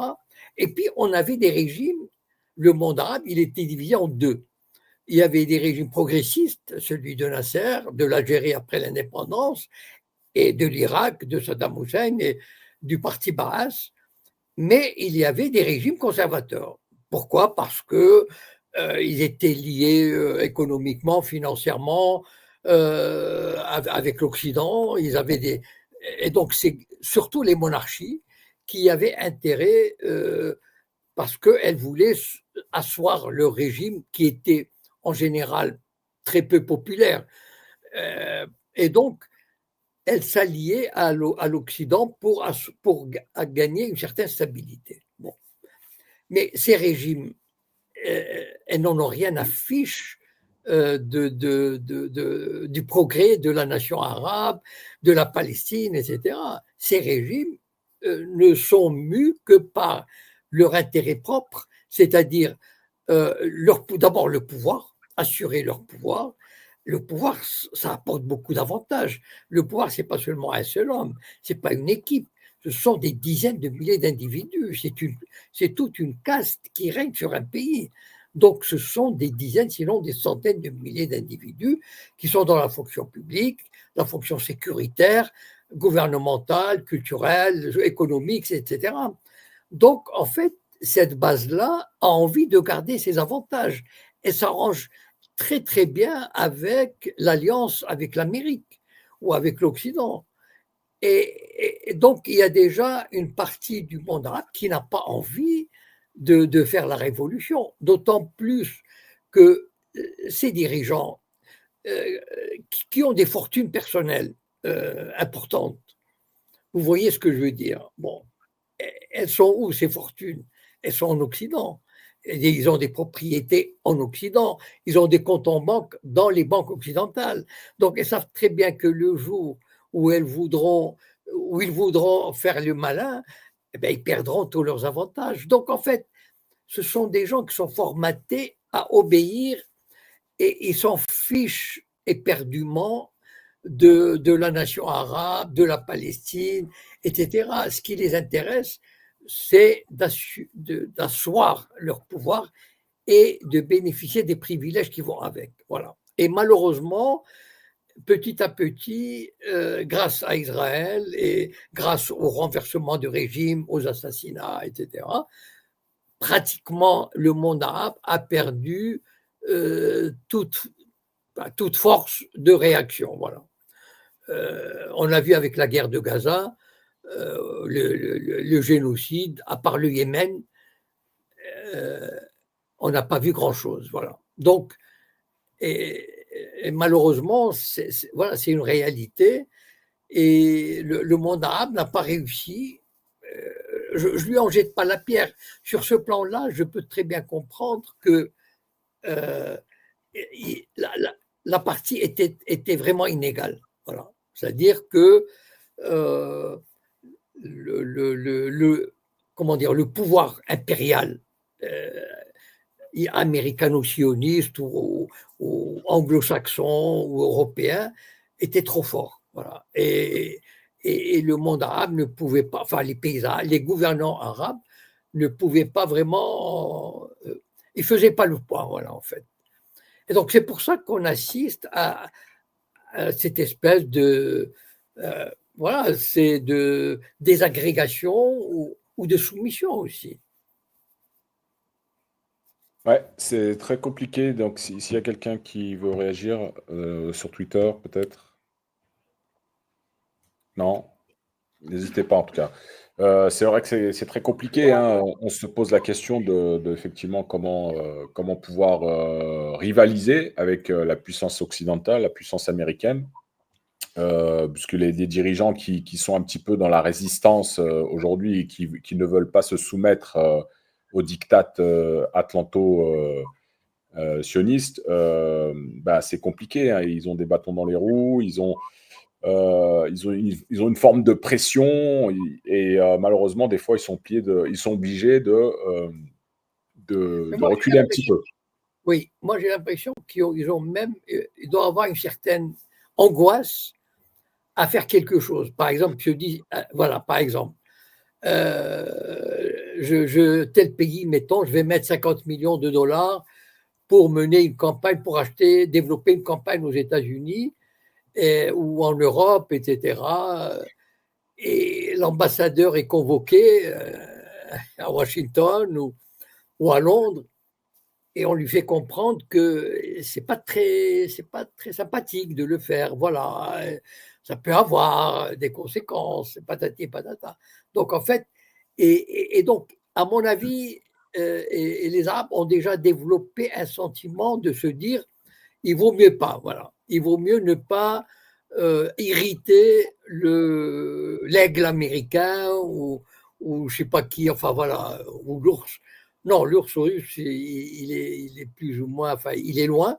Et puis, on avait des régimes, le monde arabe, il était divisé en deux. Il y avait des régimes progressistes, celui de Nasser, de l'Algérie après l'indépendance, et de l'Irak, de Saddam Hussein et du parti Baas. Mais il y avait des régimes conservateurs. Pourquoi? Parce qu'ils étaient liés économiquement, financièrement, avec l'Occident. Et donc, c'est surtout les monarchies qui avaient intérêt, parce qu'elles voulaient asseoir le régime qui était en général très peu populaire. Et donc, elles s'alliaient à l'Occident pour gagner une certaine stabilité. Bon. Mais ces régimes, elles n'en ont rien à fiche du progrès de la nation arabe, de la Palestine, etc. Ces régimes ne sont mus que par leur intérêt propre, c'est-à-dire d'abord le pouvoir, assurer leur pouvoir. Le pouvoir, ça apporte beaucoup d'avantages. Le pouvoir, c'est pas seulement un seul homme, c'est pas une équipe. Ce sont des dizaines de milliers d'individus. C'est toute une caste qui règne sur un pays. Donc, ce sont des dizaines, sinon des centaines de milliers d'individus qui sont dans la fonction publique, la fonction sécuritaire, gouvernementale, culturelle, économique, etc. Donc, en fait, cette base-là a envie de garder ses avantages et s'arrange très, très bien avec l'alliance avec l'Amérique ou avec l'Occident. Et donc, il y a déjà une partie du monde arabe qui n'a pas envie de faire la révolution, d'autant plus que ces dirigeants qui ont des fortunes personnelles importantes, vous voyez ce que je veux dire. Bon, elles sont où ces fortunes? Elles sont en Occident. Ils ont des propriétés en Occident. Ils ont des comptes en banque dans les banques occidentales. Donc, elles savent très bien que le jour où ils voudront faire le malin, eh bien, ils perdront tous leurs avantages. Donc, en fait, ce sont des gens qui sont formatés à obéir et ils s'en fichent éperdument de la nation arabe, de la Palestine, etc. Ce qui les intéresse, c'est d'asseoir leur pouvoir et de bénéficier des privilèges qui vont avec. Voilà. Et malheureusement, petit à petit, grâce à Israël et grâce au renversement du régime, aux assassinats, etc., pratiquement le monde arabe a perdu toute force de réaction. Voilà. On l'a vu avec la guerre de Gaza, le génocide, à part le Yémen, on n'a pas vu grand-chose. Voilà. Donc, et malheureusement, voilà, c'est une réalité. Et le monde arabe n'a pas réussi. Je ne lui en jette pas la pierre. Sur ce plan-là, je peux très bien comprendre que la partie était vraiment inégale. Voilà. C'est-à-dire que comment dire, le pouvoir impérial américano-sioniste ou anglo-saxon ou européen était trop fort. Voilà. Et le monde arabe ne pouvait pas, enfin les gouvernants arabes ne pouvaient pas vraiment, ils ne faisaient pas le poids, voilà, en fait. Et donc c'est pour ça qu'on assiste à cette espèce de voilà, c'est de désagrégation ou de soumission aussi. Ouais, c'est très compliqué. Donc, s'il y a quelqu'un qui veut réagir sur Twitter, peut-être. Non, n'hésitez pas en tout cas. C'est vrai que c'est très compliqué, hein. On se pose la question de effectivement comment pouvoir rivaliser avec la puissance occidentale, la puissance américaine. Puisque les dirigeants qui sont un petit peu dans la résistance aujourd'hui et qui ne veulent pas se soumettre au diktat atlanto-sioniste, bah, c'est compliqué, hein. Ils ont des bâtons dans les roues, ils ont une forme de pression et malheureusement, des fois, ils sont obligés de reculer un petit peu. Oui, moi j'ai l'impression qu'ils ont même, ils doivent avoir une certaine angoisse à faire quelque chose. Par exemple, je dis, voilà, par exemple, tel pays, mettons, je vais mettre 50 millions de dollars pour mener une campagne, pour développer une campagne aux États-Unis ou en Europe, etc. Et l'ambassadeur est convoqué à Washington ou à Londres. et on lui fait comprendre que c'est pas très sympathique de le faire. Voilà, ça peut avoir des conséquences, patati patata. Donc en fait, et donc à mon avis, et les Arabes ont déjà développé un sentiment de se dire, il vaut mieux pas, voilà, il vaut mieux ne pas irriter l'aigle américain ou je sais pas qui, enfin voilà, ou l'ours. Non, l'ours russe, il est plus ou moins, enfin, il est loin.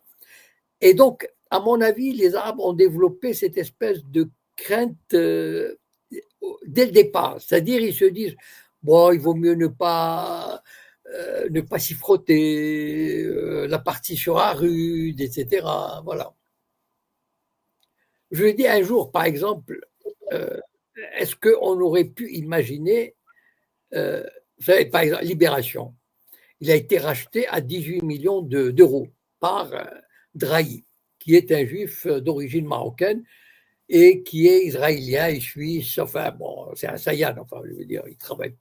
Et donc, à mon avis, les Arabes ont développé cette espèce de crainte dès le départ. C'est-à-dire, ils se disent, bon, il vaut mieux ne pas s'y frotter, la partie sera rude, etc. Voilà. Je lui ai dit un jour, par exemple, est-ce qu'on aurait pu imaginer, vous savez, par exemple, Libération, il a été racheté à 18 millions d'euros par Drahi, qui est un juif d'origine marocaine et qui est israélien et suisse. Enfin, bon, c'est un Sayan, enfin, je veux dire, il travaille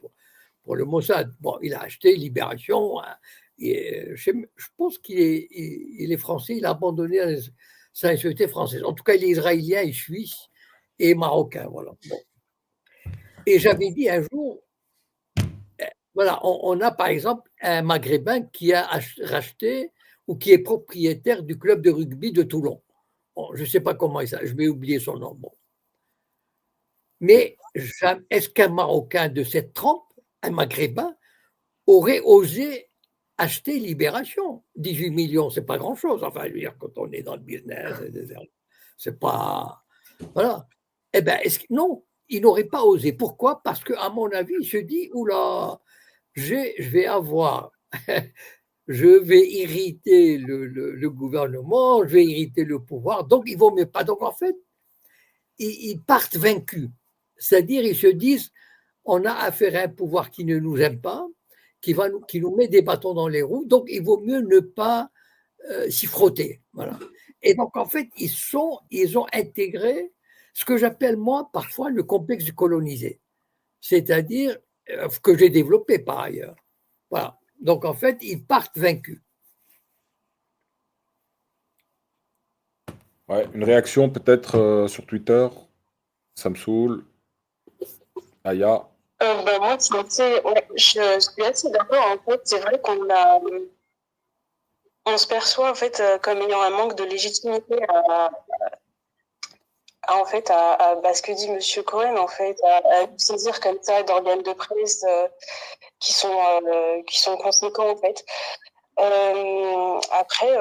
pour le Mossad. Bon, il a acheté Libération. Hein, et je pense qu'il est français, il a abandonné sa nationalité française. En tout cas, il est israélien et suisse et marocain. Voilà. Bon. Et j'avais dit un jour, voilà, on a par exemple un Maghrébin qui a racheté ou qui est propriétaire du club de rugby de Toulon. Bon, je ne sais pas comment il s'appelle, je vais oublier son nom. Bon. Mais est-ce qu'un Marocain de cette trempe, un Maghrébin, aurait osé acheter Libération? 18 millions, c'est pas grand-chose. Enfin, je veux dire, quand on est dans le business, c'est pas. Voilà. Eh bien, non, il n'aurait pas osé. Pourquoi? Parce qu'à mon avis, il se dit, oula, je vais avoir, je vais irriter le gouvernement, je vais irriter le pouvoir, donc il ne vaut mieux pas. Donc en fait, ils partent vaincus. C'est-à-dire, ils se disent, on a affaire à un pouvoir qui ne nous aime pas, qui nous met des bâtons dans les roues, donc il vaut mieux ne pas s'y frotter. Voilà. Et donc en fait, ils ont intégré ce que j'appelle moi parfois le complexe du colonisé, c'est-à-dire que j'ai développé par ailleurs. Voilà. Donc en fait, ils partent vaincus. Ouais, une réaction peut-être sur Twitter, Samsoul, Aya. Moi, ouais, je suis assez d'accord. En fait, c'est vrai on se perçoit en fait comme ayant un manque de légitimité ce que dit Monsieur Cohen, en fait, à saisir comme ça d'organes de presse qui sont conséquents, en fait. Après,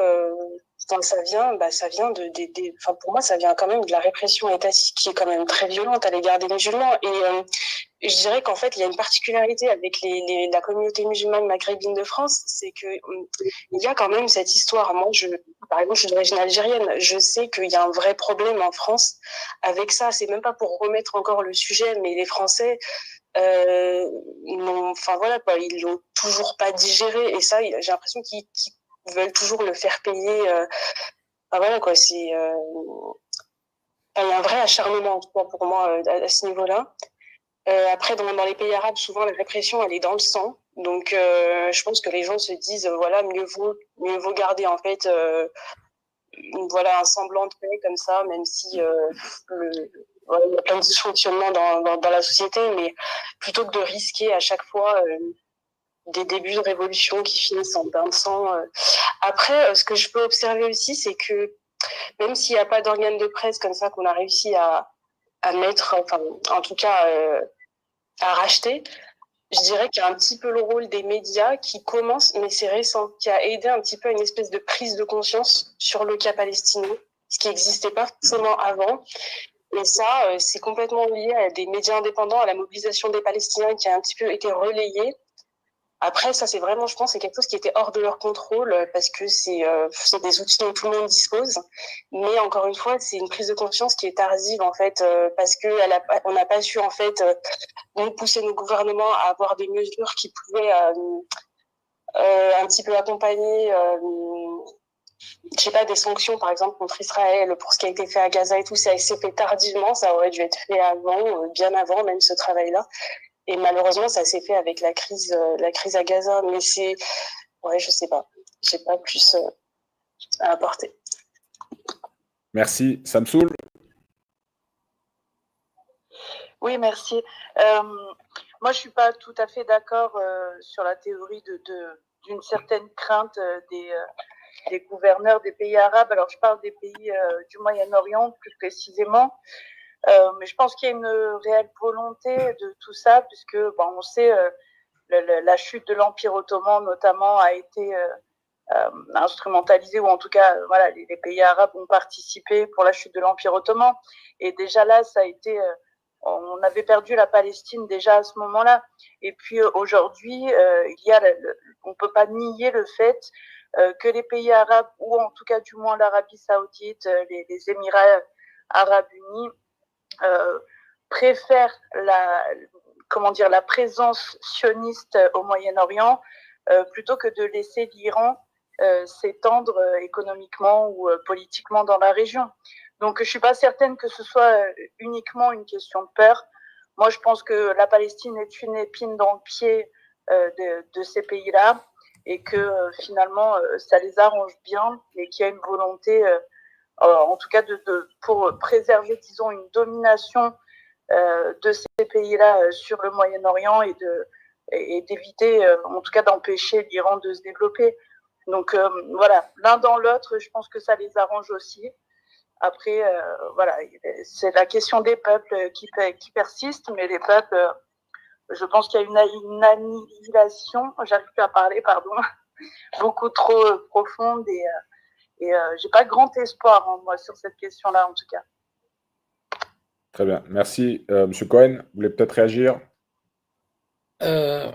ça vient pour moi, ça vient quand même de la répression étatique qui est quand même très violente à l'égard des musulmans. Et je dirais qu'en fait, il y a une particularité avec la communauté musulmane maghrébine de France, c'est que il y a quand même cette histoire. Moi, par exemple, je suis d'origine algérienne. Je sais qu'il y a un vrai problème en France avec ça. C'est même pas pour remettre encore le sujet, mais les Français, ils l'ont toujours pas digéré. Et ça, j'ai l'impression qu'ils veulent toujours le faire payer. Il y a un vrai acharnement, en tout cas pour moi, à ce niveau-là. Après, dans les pays arabes, souvent la répression, elle est dans le sang. Donc, je pense que les gens se disent, mieux vaut garder en fait, un semblant de paix comme ça, même si il y a plein de dysfonctionnements dans la société, mais plutôt que de risquer à chaque fois des débuts de révolution qui finissent en bain de sang. Après, ce que je peux observer aussi, c'est que même s'il n'y a pas d'organes de presse comme ça qu'on a réussi à mettre, en tout cas à racheter, je dirais qu'il y a un petit peu le rôle des médias qui commence, mais c'est récent, qui a aidé un petit peu à une espèce de prise de conscience sur le cas palestinien, ce qui n'existait pas forcément avant. Et ça, c'est complètement lié à des médias indépendants, à la mobilisation des Palestiniens qui a un petit peu été relayée. Après, ça, c'est vraiment, je pense, c'est quelque chose qui était hors de leur contrôle parce que c'est des outils dont tout le monde dispose. Mais encore une fois, c'est une prise de conscience qui est tardive, en fait, parce que on n'a pas su, en fait, nous pousser nos gouvernements à avoir des mesures qui pouvaient un petit peu accompagner, je sais pas, des sanctions, par exemple, contre Israël pour ce qui a été fait à Gaza et tout. Ça s'est fait tardivement, ça aurait dû être fait avant, bien avant même ce travail-là. Et malheureusement, ça s'est fait avec la crise à Gaza. Mais je sais pas. j'ai pas plus à apporter. Merci. Samsoul? Oui, merci. Moi, je suis pas tout à fait d'accord sur la théorie d'une certaine crainte des gouverneurs des pays arabes. Alors, je parle des pays du Moyen-Orient plus précisément. Mais je pense qu'il y a une réelle volonté de tout ça, puisque on sait la chute de l'Empire ottoman notamment a été instrumentalisée, ou en tout cas voilà, les pays arabes ont participé pour la chute de l'Empire ottoman. Et déjà là, ça a été on avait perdu la Palestine déjà à ce moment-là. Et puis aujourd'hui, il y a on peut pas nier le fait que les pays arabes, ou en tout cas du moins l'Arabie saoudite, les Émirats arabes unis, préfèrent la présence sioniste au Moyen-Orient plutôt que de laisser l'Iran s'étendre économiquement ou politiquement dans la région. Donc, je ne suis pas certaine que ce soit uniquement une question de peur. Moi, je pense que la Palestine est une épine dans le pied de ces pays-là, et que finalement, ça les arrange bien, et qu'il y a une volonté, en tout cas, pour préserver, disons, une domination de ces pays-là sur le Moyen-Orient, et d'éviter, en tout cas, d'empêcher l'Iran de se développer. Donc, voilà, l'un dans l'autre, je pense que ça les arrange aussi. Après, voilà, c'est la question des peuples qui persiste, mais les peuples, je pense qu'il y a une annihilation, j'arrive plus à parler, pardon, beaucoup trop profonde, et j'ai pas grand espoir, moi, sur cette question-là, en tout cas. Très bien, merci. Monsieur Cohen, vous voulez peut-être réagir? Je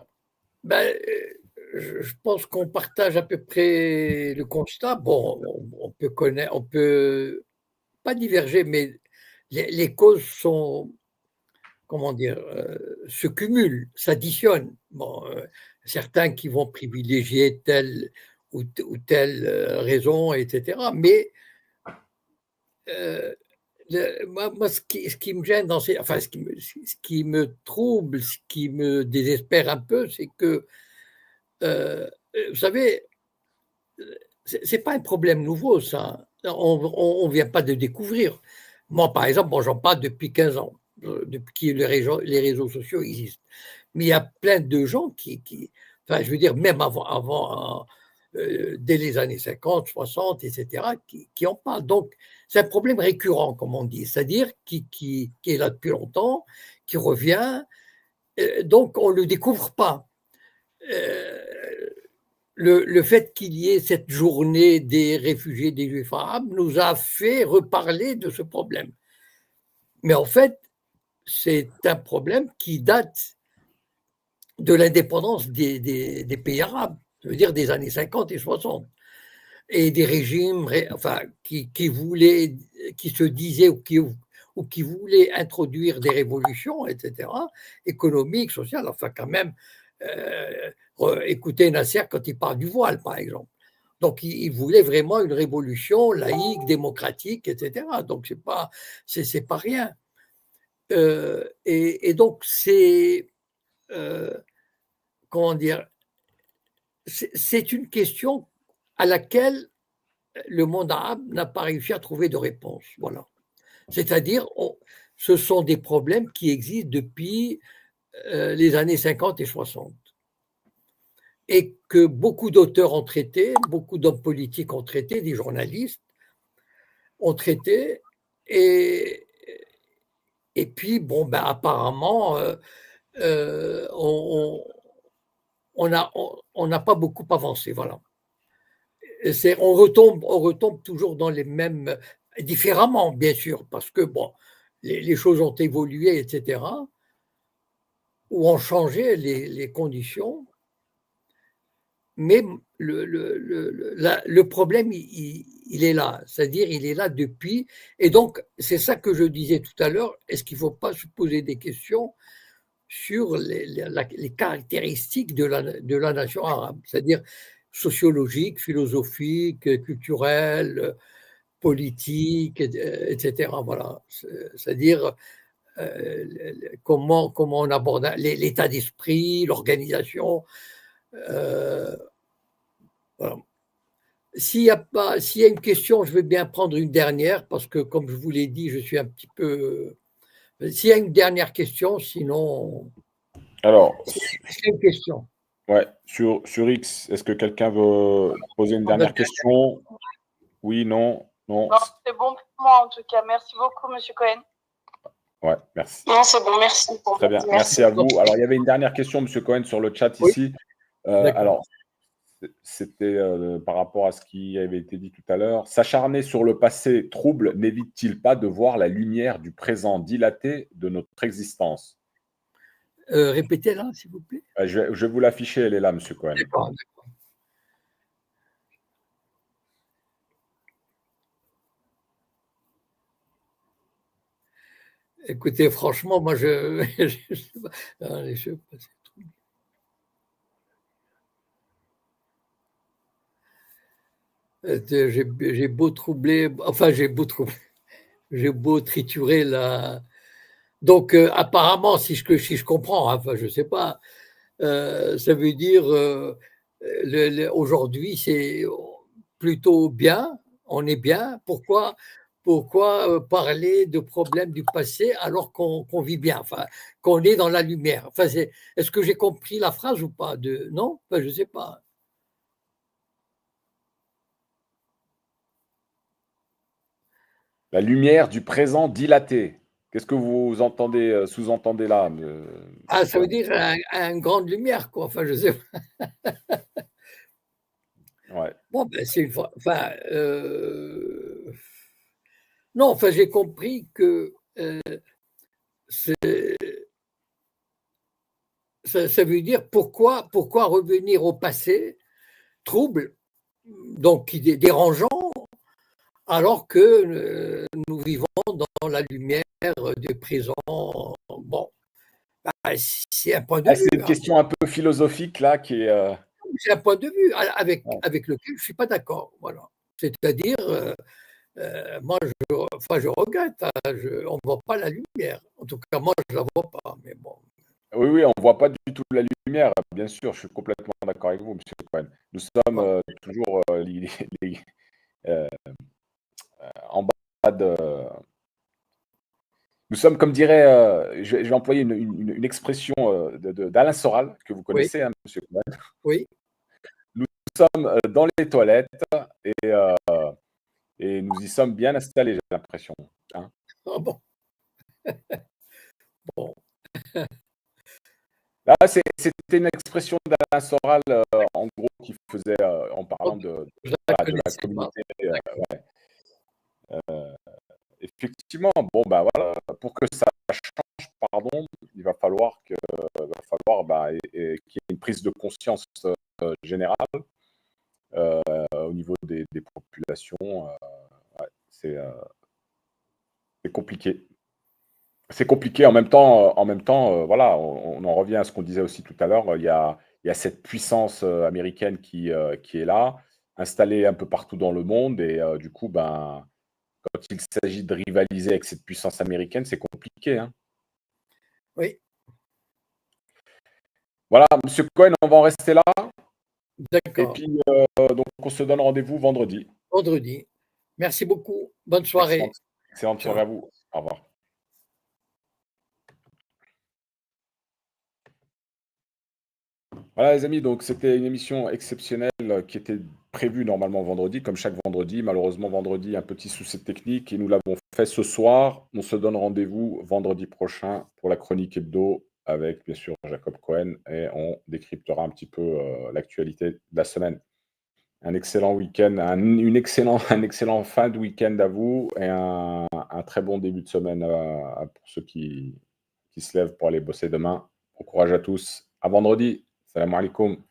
pense qu'on partage à peu près le constat. Bon, on peut pas diverger, mais les causes sont, comment dire, se cumulent, s'additionnent. Bon, certains qui vont privilégier telle ou telle raison, etc. Mais moi, ce qui me gêne enfin, ce qui me trouble, ce qui me désespère un peu, c'est que, vous savez, c'est pas un problème nouveau, ça. On vient pas de découvrir. Moi, par exemple, j'en parle depuis 15 ans, depuis que les réseaux sociaux existent. Mais il y a plein de gens enfin, je veux dire, même avant dès les années 50, 60, etc., qui en parlent. Donc, c'est un problème récurrent, comme on dit, c'est-à-dire qui est là depuis longtemps, qui revient. Donc, on ne le découvre pas. Le fait qu'il y ait cette journée des réfugiés des Juifs arabes nous a fait reparler de ce problème. Mais en fait, c'est un problème qui date de l'indépendance des pays arabes, je veux dire des années 50 et 60, et des régimes enfin, qui se disaient ou qui voulaient introduire des révolutions, etc., économiques, sociales, enfin quand même, écoutez Nasser quand il parle du voile, par exemple. Donc, il voulait vraiment une révolution laïque, démocratique, etc. Donc, c'est pas rien. Et donc, comment dire, c'est une question à laquelle le monde arabe n'a pas réussi à trouver de réponse. Voilà. C'est-à-dire, ce sont des problèmes qui existent depuis les années 50 et 60. Et que beaucoup d'auteurs ont traité, beaucoup d'hommes politiques ont traité, des journalistes ont traité, et puis, bon, apparemment, on n'a pas beaucoup avancé, voilà. On retombe toujours dans les mêmes, différemment, bien sûr, parce que, bon, les choses ont évolué, etc., ou ont changé les conditions, mais le problème, il est là, c'est-à-dire il est là depuis, et donc c'est ça que je disais tout à l'heure, est-ce qu'il ne faut pas se poser des questions sur les caractéristiques de la nation arabe, c'est-à-dire sociologiques, philosophiques, culturelles, politiques, etc. Voilà, c'est-à-dire comment on aborde l'état d'esprit, l'organisation. Voilà. s'il y a une question, je vais bien prendre une dernière, parce que, comme je vous l'ai dit, je suis un petit peu. S'il y a une dernière question, sinon. Alors, C'est une question. ouais, sur X, est-ce que quelqu'un veut poser une dernière question? Oui, non, non. Non, c'est bon pour moi en tout cas. Merci beaucoup, Monsieur Cohen. Ouais, merci. Non, c'est bon, merci. Très bien, merci à vous. Alors, il y avait une dernière question, Monsieur Cohen, sur le chat ici. Alors, c'était par rapport à ce qui avait été dit tout à l'heure. S'acharner sur le passé trouble n'évite-t-il pas de voir la lumière du présent dilaté de notre existence? Répétez-la, s'il vous plaît. Je vais vous l'afficher, elle est là, Monsieur Cohen. D'accord. Écoutez, franchement, moi, je sais pas. Allez, je sais pas, c'est trop. J'ai beau troubler, enfin, j'ai beau triturer la. Donc, apparemment, si je comprends, hein, enfin, je sais pas, ça veut dire aujourd'hui, c'est plutôt bien, on est bien. Pourquoi parler de problèmes du passé alors qu'on vit bien, enfin, qu'on est dans la lumière? Enfin, est-ce que j'ai compris la phrase ou pas? Non, enfin, je ne sais pas. La lumière du présent dilaté. Qu'est-ce que vous entendez, sous-entendez là, Ah, Monsieur ça veut Cohen? dire une grande lumière, quoi. Enfin, je sais pas. Ouais. Bon, ben, c'est enfin, non, enfin, j'ai compris que c'est ça veut dire pourquoi revenir au passé trouble, donc qui est dérangeant, alors que nous vivons dans la lumière du présent. Bon, bah, c'est un point de Ah, c'est vue, une hein. question un peu philosophique là qui est, C'est un point de vue avec ouais. lequel je ne suis pas d'accord. Voilà. C'est-à-dire, moi, je regrette, hein, on ne voit pas la lumière. En tout cas, moi, je ne la vois pas. Mais bon. Oui, oui, on ne voit pas du tout la lumière, bien sûr, je suis complètement d'accord avec vous, Monsieur Cohen. Nous sommes toujours euh, en bas de. Nous sommes, comme dirait, je vais employer une expression d'Alain Soral, que vous Oui, connaissez, hein, Monsieur Cohen. oui. Nous sommes dans les toilettes et nous y sommes bien installés, j'ai l'impression. Hein. Ah bon. Bon. Là, c'était une expression d'Alain Soral, en gros, qui faisait, en parlant Je ne la voilà, de la connaissais pas. communauté. Effectivement, bon, bah voilà, pour que ça change, pardon, il va falloir qu'il y ait une prise de conscience générale au niveau des populations. Ouais, c'est compliqué. C'est compliqué en même temps, voilà, on en revient à ce qu'on disait aussi tout à l'heure. Il y a cette puissance américaine qui est là, installée un peu partout dans le monde, et du coup, ben, quand il s'agit de rivaliser avec cette puissance américaine, c'est compliqué. Hein. Oui, Voilà, Monsieur Cohen, on va en rester là. Et d'accord. puis, donc, on se donne rendez-vous vendredi. Vendredi. Merci beaucoup. Bonne soirée. Excellente, excellente soirée Ciao. à vous. Au revoir. Voilà, les amis, donc c'était une émission exceptionnelle qui était prévue normalement vendredi, comme chaque vendredi. Malheureusement, vendredi, un petit souci technique et nous l'avons fait ce soir. On se donne rendez-vous vendredi prochain pour la chronique hebdo avec, bien sûr, Jacob Cohen, et on décryptera un petit peu l'actualité de la semaine. Un excellent week-end, un excellent fin de week-end à vous et un très bon début de semaine pour ceux qui se lèvent pour aller bosser demain. Bon courage à tous. À vendredi. Salam alaikum.